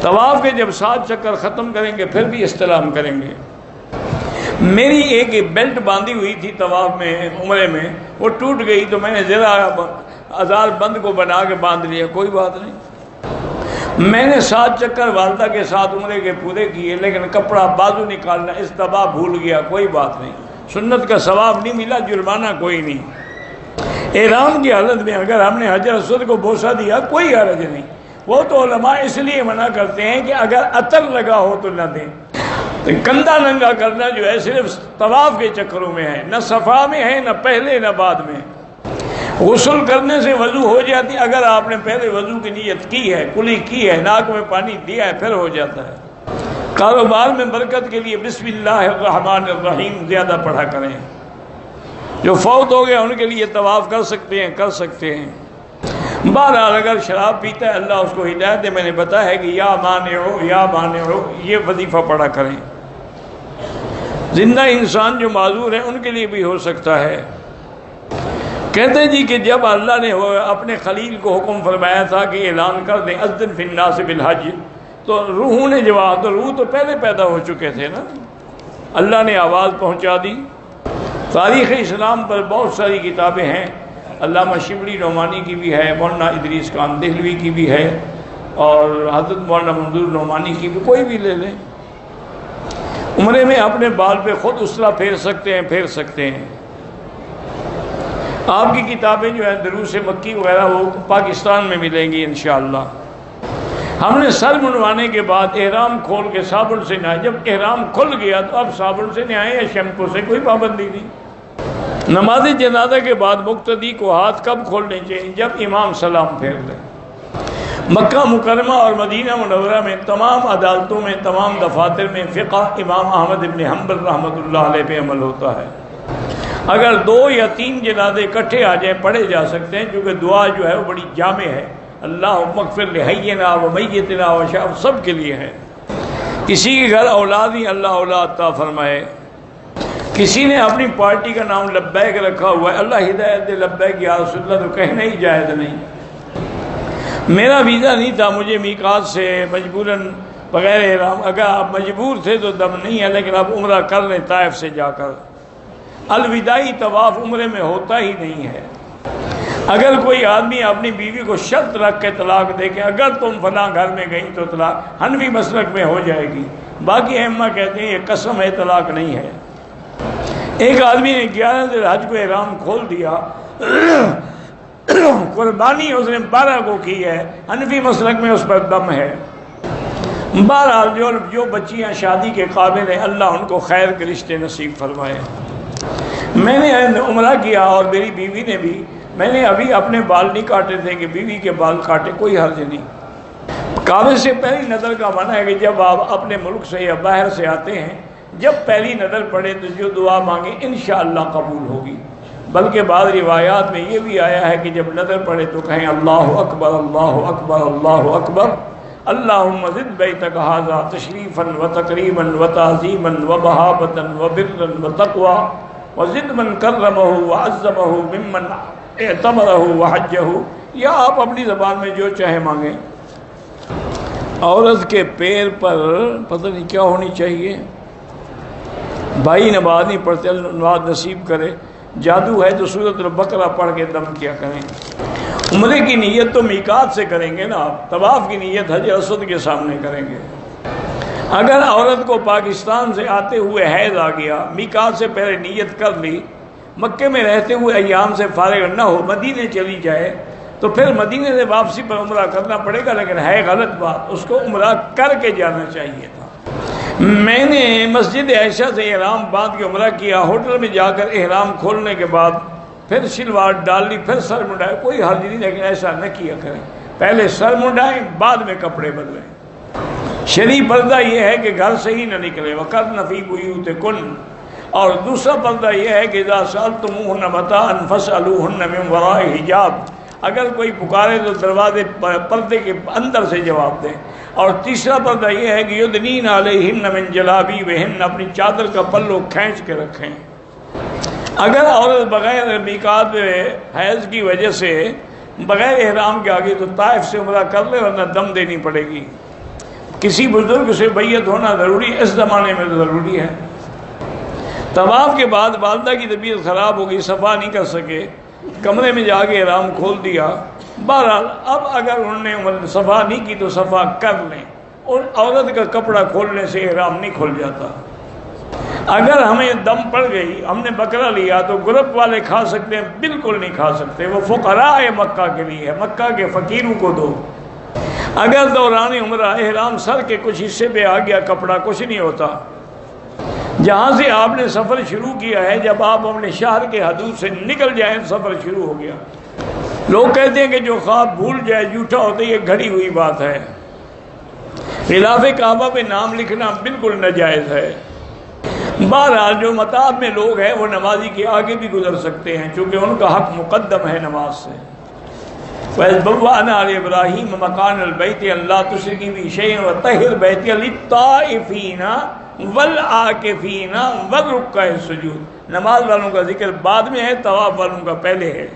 طواف کے جب 7 چکر ختم کریں گے پھر بھی استلام کریں گے۔ میری ایک بیلٹ باندھی ہوئی تھی طواف میں عمرے میں، وہ ٹوٹ گئی تو میں نے ذرا آزار بند کو بنا کے باندھ لیا، کوئی بات نہیں۔ میں نے 7 چکر والدہ کے ساتھ عمرے کے پورے کیے، لیکن کپڑا بازو نکالنا استباح بھول گیا، کوئی بات نہیں، سنت کا ثواب نہیں ملا، جرمانہ کوئی نہیں۔ احرام کی حالت میں اگر ہم نے حجر اسود کو بوسہ دیا کوئی حرج نہیں، وہ تو علماء اس لیے منع کرتے ہیں کہ اگر عطر لگا ہو تو نہ دیں۔ تو کندھا ننگا کرنا جو ہے صرف طواف کے چکروں میں ہے، نہ صفا میں ہے، نہ پہلے نہ بعد میں۔ غسل کرنے سے وضو ہو جاتی، اگر آپ نے پہلے وضو کی نیت کی ہے، کلی کی ہے، ناک میں پانی دیا ہے، پھر ہو جاتا ہے۔ کاروبار میں برکت کے لیے بسم اللہ الرحمن الرحیم زیادہ پڑھا کریں۔ جو فوت ہو گئے ان کے لیے طواف کر سکتے ہیں۔ بہرحال اگر شراب پیتا ہے اللہ اس کو ہدایت دے، میں نے بتایا ہے کہ یا مانعو یہ وظیفہ پڑھا کریں۔ زندہ انسان جو معذور ہیں ان کے لیے بھی ہو سکتا ہے۔ کہتے جی کہ جب اللہ نے اپنے خلیل کو حکم فرمایا تھا کہ اعلان کر دیں اذن فی الناس بالحج، تو روحوں نے جواب، تو روح تو پہلے پیدا ہو چکے تھے نا، اللہ نے آواز پہنچا دی۔ تاریخ اسلام پر بہت ساری کتابیں ہیں، علامہ شبلی نعمانی کی بھی ہے، مولانا ادریس خان دہلوی کی بھی ہے، اور حضرت مولانا منظور نعمانی کی بھی، کوئی بھی لے لیں۔ عمرے میں اپنے بال پہ خود اسرا پھیر سکتے ہیں۔ آپ کی کتابیں جو ہیں دروس مکی وغیرہ وہ پاکستان میں ملیں گی انشاءاللہ۔ ہم نے سر منڈوانے کے بعد احرام کھول کے صابن سے نہائے، جب احرام کھل گیا تو اب صابن سے نہائے یا شیمپو سے، کوئی پابندی نہیں۔ نماز جنازہ کے بعد مقتدی کو ہاتھ کب کھولنے چاہیے؟ جب امام سلام پھیر لے۔ مکہ مکرمہ اور مدینہ منورہ میں تمام عدالتوں میں، تمام دفاتر میں فقہ امام احمد ابن حنبل رحمۃ اللہ علیہ پہ عمل ہوتا ہے۔ اگر 2 یا 3 جنازے اکٹھے آ جائیں پڑھے جا سکتے ہیں، کیونکہ دعا جو ہے وہ بڑی جامع ہے، اللہم اغفر لحینا و میتنا و شاہ، سب کے لیے ہے۔ کسی کے گھر اولاد نہیں، اللہ اولاد عطا فرمائے۔ کسی نے اپنی پارٹی کا نام لبیک رکھا ہوا ہے، اللہ ہدایت دے، لبیک یا رسول اللہ تو کہنا ہی جائز نہیں۔ میرا ویزا نہیں تھا، مجھے میقات سے مجبوراً بغیر احرام، اگر آپ مجبور تھے تو دم نہیں ہے، لیکن آپ عمرہ کر لیں طائف سے جا کر۔ الوداعی طواف عمرے میں ہوتا ہی نہیں ہے۔ اگر کوئی آدمی اپنی بیوی کو شرط رکھ کے طلاق دے کہ اگر تم فلاں گھر میں گئی تو طلاق، حنفی مسلک میں ہو جائے گی، باقی ائمہ کہتے ہیں یہ قسم ہے، طلاق نہیں ہے۔ ایک آدمی نے 11 ذی الحج کو احرام کھول دیا، قربانی اس نے 12 کو کی ہے، حنفی مسلک میں اس پر دم ہے۔ بہرحال جو بچیاں شادی کے قابل ہیں اللہ ان کو خیر کے رشتے نصیب فرمائے۔ میں نے عمرہ کیا اور میری بیوی نے بھی، میں نے ابھی اپنے بال نہیں کاٹے تھے کہ بیوی کے بال کاٹے، کوئی حرج نہیں۔ کعبے سے پہلی نظر کا منع ہے کہ جب آپ اپنے ملک سے یا باہر سے آتے ہیں، جب پہلی نظر پڑے تو جو دعا مانگے انشاءاللہ قبول ہوگی۔ بلکہ بعض روایات میں یہ بھی آیا ہے کہ جب نظر پڑے تو کہیں اللہ اکبر اللہ اکبر اللہ اکبر، اللہم زد بیتک ھذا تشریفا و تکریما و تعظیما و مہابتا و برا و تقوی وزد من کرمہ وعظمہ ممن اعتمرہ وحجہ، یا آپ اپنی زبان میں جو چاہے مانگیں۔ عورت کے پیر پر پتہ نہیں کیا ہونی چاہیے، بھائی نماز نہیں پڑھتے، اللہ نماز نصیب کرے، جادو ہے تو سورۃ البقرہ پڑھ کے دم کیا کریں۔ عمرے کی نیت تو میقات سے کریں گے نا آپ، طواف کی نیت حجر اسود کے سامنے کریں گے۔ اگر عورت کو پاکستان سے آتے ہوئے حیض آ گیا، میقات سے پہلے نیت کر لی، مکے میں رہتے ہوئے ایام سے فارغ نہ ہو، مدینے چلی جائے تو پھر مدینے سے واپسی پر عمرہ کرنا پڑے گا، لیکن ہے غلط بات، اس کو عمرہ کر کے جانا چاہیے تھا۔ میں نے مسجد عائشہ سے احرام باندھ کے عمرہ کیا، ہوٹل میں جا کر احرام کھولنے کے بعد پھر شلوار ڈال لی، پھر سر منڈائے، کوئی حرج نہیں، لیکن ایسا نہ کیا کریں، پہلے سر منڈائیں بعد میں کپڑے بدلیں۔ شرعی پردہ یہ ہے کہ گھر سے ہی نہ نکلے، وَقَرْنَ فِي بُيُوتِكُنَّ، اور دوسرا پردہ یہ ہے کہ اذا سألتموهن متاعا فاسألوهن من وراء حجاب، اگر کوئی پکارے تو دروازے پردے کے اندر سے جواب دیں۔ اور تیسرا پردہ یہ ہے کہ یدنین علیہن من جلابیبہن، اپنی چادر کا پلو کھینچ کے رکھیں۔ اگر عورت بغیر میقات میں حیض کی وجہ سے بغیر احرام کے آگے تو طائف سے عمرہ کر لے ورنہ دم دینی پڑے گی۔ کسی بزرگ سے بیعت ہونا ضروری اس زمانے میں ضروری ہے۔ طواف کے بعد والدہ کی طبیعت خراب ہو گئی، صفا نہیں کر سکے، کمرے میں جا کے احرام کھول دیا۔ بہرحال اب اگر انہوں نے صفا نہیں کی تو صفا کر لیں، اور عورت کا کپڑا کھولنے سے احرام نہیں کھل جاتا۔ اگر ہمیں دم پڑ گئی، ہم نے بکرا لیا تو گروپ والے کھا سکتے ہیں؟ بالکل نہیں کھا سکتے، وہ فقراء مکہ کے لیے ہے، مکہ کے فقیروں کو دو۔ اگر دوران عمرہ احرام سر کے کچھ حصے پہ آ گیا کپڑا، کچھ نہیں ہوتا۔ جہاں سے آپ نے سفر شروع کیا ہے، جب آپ اپنے شہر کے حدود سے نکل جائیں سفر شروع ہو گیا۔ لوگ کہتے ہیں کہ جو خواب بھول جائے جھوٹا ہوتا ہے، یہ گھڑی ہوئی بات ہے۔ غلاف کعبہ پہ نام لکھنا بالکل ناجائز ہے۔ بہرحال جو مطاف میں لوگ ہیں وہ نمازی کے آگے بھی گزر سکتے ہیں، چونکہ ان کا حق مقدم ہے نماز سے۔ وَإِذْ بَوَّأْنَا لِإِبْرَاهِيمَ مَكَانَ الْبَيْتِ أَلَّا تُشْرِكْ بِي شَيْئًا وَطَهِّرْ بَيْتِيَ لِلطَّائِفِينَ وَالْعَاكِفِينَ وَالرُّكَّعِ السُّجُودِ۔ نماز والوں کا ذکر بعد میں ہے، طواف والوں کا پہلے ہے۔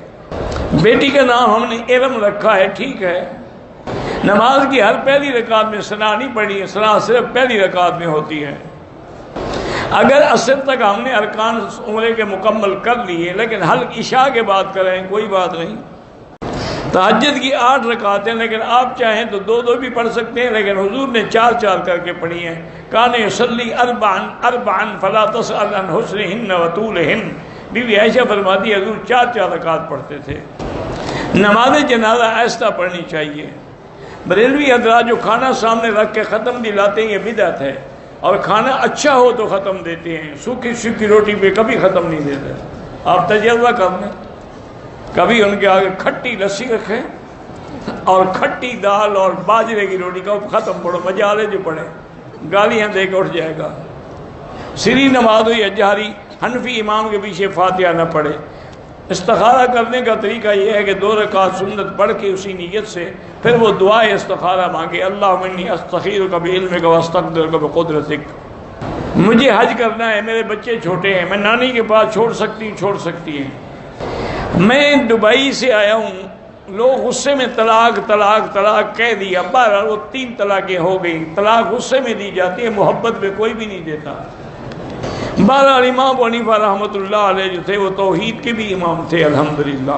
بیٹی کا نام ہم نے ارم رکھا ہے، ٹھیک ہے۔ نماز کی ہر پہلی رکعت میں ثنا نہیں پڑھی ہے، ثنا صرف پہلی رکعت میں ہوتی ہے۔ اگر عصر تک ہم نے ارکان عمرے کے مکمل کر لیے لیکن حل عشاء کے بعد کریں کوئی بات نہیں۔ تہجد کی 8 رکعتیں، لیکن آپ چاہیں تو 2 بھی پڑھ سکتے ہیں، لیکن حضور نے 4 کر کے پڑھی ہیں۔ کان یصلی اربعا فلا تسأل عن حسنہن وطولہن۔ بی بی عائشہ فرماتی ہے حضور 4 رکعت پڑھتے تھے۔ نماز جنازہ آہستہ پڑھنی چاہیے۔ بریلوی حضرات جو کھانا سامنے رکھ کے ختم دلاتے ہیں یہ بدعت ہے، اور کھانا اچھا ہو تو ختم دیتے ہیں، سوکھی سوکھی روٹی پہ کبھی ختم نہیں دیتے۔ آپ تجربہ کر لیں، کبھی ان کے آگے کھٹی لسی رکھیں اور کھٹی دال اور باجرے کی روٹی کا ختم پڑھو، مجالے جو پڑھیں گالیاں دے کے اٹھ جائے گا۔ سری نماز ہوئی جہری، حنفی امام کے پیچھے فاتحہ نہ پڑھے۔ استخارہ کرنے کا طریقہ یہ ہے کہ 2 رکعت سنت پڑھ کے اسی نیت سے پھر وہ دعائے استخارہ مانگے، اللہم انی استخیرک بعلمک واستقدرک بقدرتک۔ مجھے حج کرنا ہے، میرے بچے چھوٹے ہیں، میں نانی کے پاس چھوڑ سکتی ہیں۔ میں دبئی سے آیا ہوں، لوگ غصے میں طلاق طلاق طلاق کہہ دیا، بہرحال وہ 3 طلاقیں ہو گئی۔ طلاق غصے میں دی جاتی ہے، محبت میں کوئی بھی نہیں دیتا۔ بہرحال امام ابو حنیفہ رحمۃ اللہ علیہ جو تھے وہ توحید کے بھی امام تھے الحمدللہ۔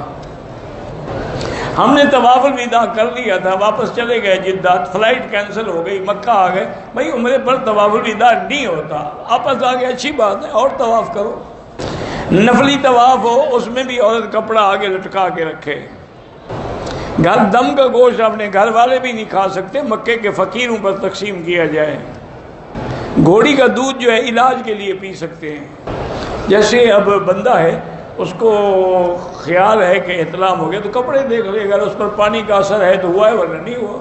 ہم نے طواف الوداع کر لیا تھا، واپس چلے گئے جدہ، فلائٹ کینسل ہو گئی، مکہ آ گئے۔ بھائی عمرے پر طواف الوداع نہیں ہوتا، واپس آ گئے اچھی بات ہے، اور طواف کرو۔ نفلی طواف ہو اس میں بھی عورت کپڑا آگے لٹکا کے رکھے۔ گھر دم کا گوشت اپنے گھر والے بھی نہیں کھا سکتے، مکے کے فقیروں پر تقسیم کیا جائے۔ گھوڑی کا دودھ جو ہے علاج کے لیے پی سکتے ہیں۔ جیسے اب بندہ ہے اس کو خیال ہے کہ احتلام ہو گیا تو کپڑے دیکھ لے، اگر اس پر پانی کا اثر ہے تو ہوا ہے ورنہ نہیں ہوا۔